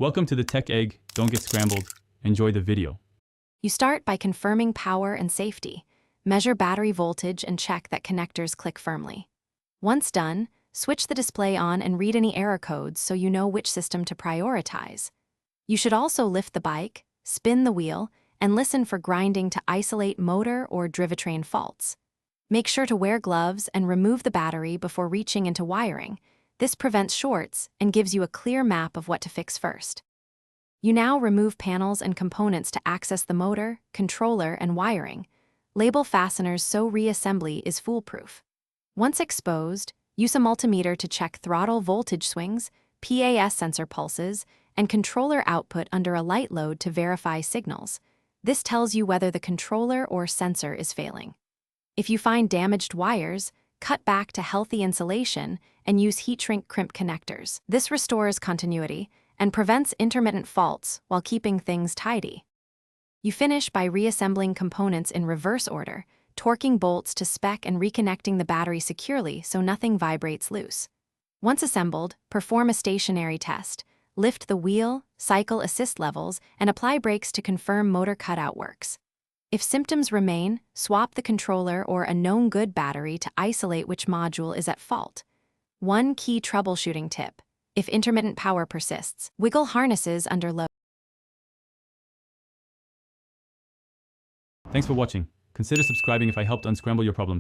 Welcome to the Tech Egg. Don't get scrambled. Enjoy the video. You start by confirming power and safety. Measure battery voltage and check that connectors click firmly. Once done, switch the display on and read any error codes so you know which system to prioritize. You should also lift the bike, spin the wheel, and listen for grinding to isolate motor or drivetrain faults. Make sure to wear gloves and remove the battery before reaching into wiring. This prevents shorts and gives you a clear map of what to fix first. You now remove panels and components to access the motor, controller, and wiring. Label fasteners so reassembly is foolproof. Once exposed, use a multimeter to check throttle voltage swings, PAS sensor pulses, and controller output under a light load to verify signals. This tells you whether the controller or sensor is failing. If you find damaged wires, cut back to healthy insulation and use heat shrink crimp connectors. This restores continuity and prevents intermittent faults while keeping things tidy. You finish by reassembling components in reverse order, torquing bolts to spec and reconnecting the battery securely so nothing vibrates loose. Once assembled, perform a stationary test. Lift the wheel, cycle assist levels, and apply brakes to confirm motor cutout works. If symptoms remain, swap the controller or a known good battery to isolate which module is at fault. One key troubleshooting tip: if intermittent power persists, wiggle harnesses under load. Thanks for watching. Consider subscribing if I helped unscramble your problems.